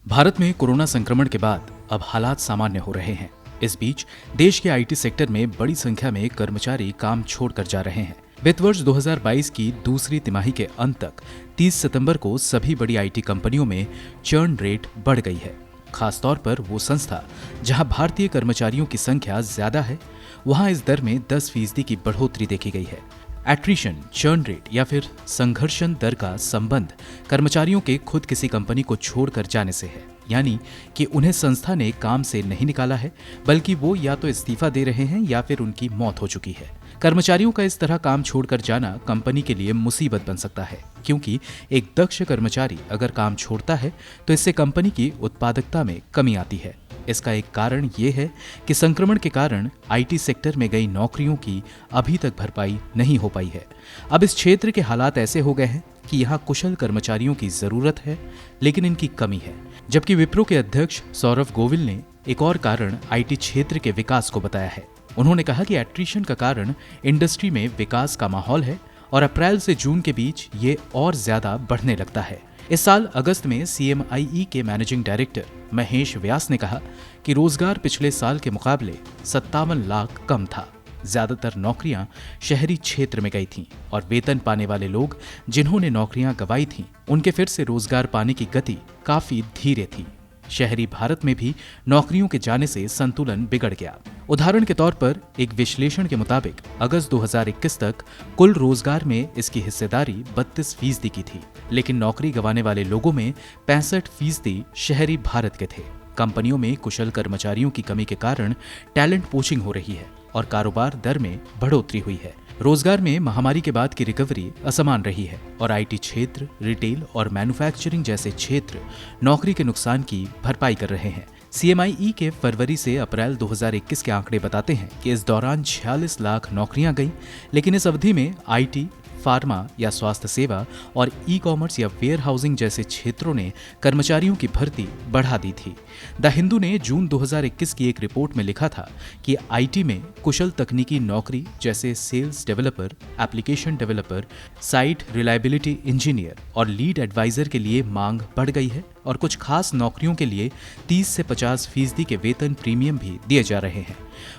भारत में कोरोना संक्रमण के बाद अब हालात सामान्य हो रहे हैं। इस बीच देश के आईटी सेक्टर में बड़ी संख्या में कर्मचारी काम छोड़कर जा रहे हैं। वित्त वर्ष 2022 की दूसरी तिमाही के अंत तक 30 सितंबर को सभी बड़ी आईटी कंपनियों में चर्न रेट बढ़ गई है। खासतौर पर वो संस्था जहां भारतीय कर्मचारियों की संख्या ज्यादा है, वहां इस दर में 10% की बढ़ोतरी देखी गई है। एट्रिशन, चर्न रेट या फिर संघर्षण दर का संबंध कर्मचारियों के खुद किसी कंपनी को छोड़कर जाने से है, यानी कि उन्हें संस्था ने काम से नहीं निकाला है, बल्कि वो या तो इस्तीफा दे रहे हैं या फिर उनकी मौत हो चुकी है। कर्मचारियों का इस तरह काम छोड़कर जाना कंपनी के लिए मुसीबत बन सकता है, क्योंकि एक दक्ष कर्मचारी अगर काम छोड़ता है तो इससे कंपनी की उत्पादकता में कमी आती है। इसका एक कारण ये है कि संक्रमण के कारण आईटी सेक्टर में गई नौकरियों की अभी तक भरपाई नहीं हो पाई है। अब इस क्षेत्र के हालात ऐसे हो गए हैं कि यहाँ कुशल कर्मचारियों की जरूरत है, लेकिन इनकी कमी है। जबकि विप्रो के अध्यक्ष सौरभ गोविल ने एक और कारण आईटी क्षेत्र के विकास को बताया है। उन्होंने कहा कि एट्रिशन का कारण इंडस्ट्री में विकास का माहौल है और अप्रैल से जून के बीच ये और ज्यादा बढ़ने लगता है। इस साल अगस्त में CMIE के मैनेजिंग डायरेक्टर महेश व्यास ने कहा कि रोजगार पिछले साल के मुकाबले 57 लाख कम था। ज्यादातर नौकरियां शहरी क्षेत्र में गई थीं और वेतन पाने वाले लोग जिन्होंने नौकरियां गंवाई थीं, उनके फिर से रोजगार पाने की गति काफी धीरे थी। शहरी भारत में भी नौकरियों के जाने से संतुलन बिगड़ गया। उदाहरण के तौर पर एक विश्लेषण के मुताबिक अगस्त 2021 तक कुल रोजगार में इसकी हिस्सेदारी 32% की थी, लेकिन नौकरी गंवाने वाले लोगों में 65% शहरी भारत के थे। कंपनियों में कुशल कर्मचारियों की कमी के कारण टैलेंट पोचिंग हो रही है और कारोबार दर में बढ़ोतरी हुई है। रोजगार में महामारी के बाद की रिकवरी असमान रही है और आईटी क्षेत्र, रिटेल और मैन्युफैक्चरिंग जैसे क्षेत्र नौकरी के नुकसान की भरपाई कर रहे हैं। CMIE के फरवरी से अप्रैल 2021 के आंकड़े बताते हैं कि इस दौरान 46 लाख नौकरियां गईं, लेकिन इस अवधि में आईटी, फार्मा या स्वास्थ्य सेवा और ई-कॉमर्स या वेयर हाउसिंग जैसे क्षेत्रों ने कर्मचारियों की भर्ती बढ़ा दी थी। द हिंदू ने जून 2021 की एक रिपोर्ट में लिखा था कि आईटी में कुशल तकनीकी नौकरी जैसे sales developer, application developer, site reliability engineer और लीड एडवाइजर के लिए मांग बढ़ गई है और कुछ खास नौकरियों के लिए 30 से 50% के वेतन प्रीमियम भी दिए जा रहे हैं।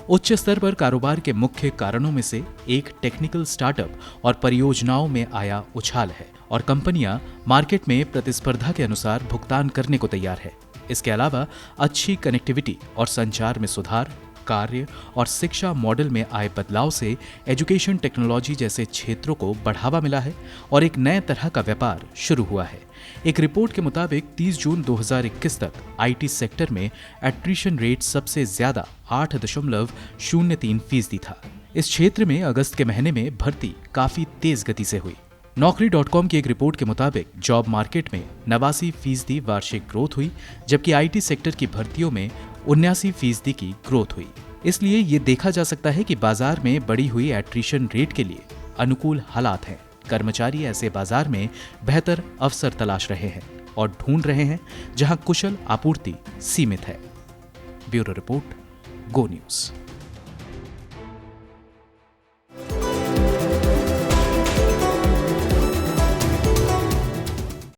उच्च स्तर पर कारोबार के मुख्य कारणों में से एक टेक्निकल स्टार्टअप और परियोजनाओं में आया उछाल है और कंपनियां मार्केट में प्रतिस्पर्धा के अनुसार भुगतान करने को तैयार है। इसके अलावा अच्छी कनेक्टिविटी और संचार में सुधार, कार्य और शिक्षा मॉडल में आए बदलाव से एजुकेशन टेक्नोलॉजी जैसे क्षेत्रों को बढ़ावा मिला है और एक नए तरह का व्यापार शुरू हुआ है। एक रिपोर्ट के मुताबिक 30 जून 2021 तक आईटी सेक्टर में एट्रिशन रेट सबसे ज्यादा 8.03% था। इस क्षेत्र में अगस्त के महीने में भर्ती काफी तेज गति से हुई। Naukri.com की एक रिपोर्ट के मुताबिक जॉब मार्केट में 89% वार्षिक ग्रोथ हुई, जबकि आईटी सेक्टर की भर्तियों में 79% की ग्रोथ हुई। इसलिए ये देखा जा सकता है कि बाजार में बढ़ी हुई एट्रिशन रेट के लिए अनुकूल हालात हैं। कर्मचारी ऐसे बाजार में बेहतर अवसर तलाश रहे हैं और ढूंढ रहे हैं जहां कुशल आपूर्ति सीमित है। ब्यूरो रिपोर्ट, गो न्यूज।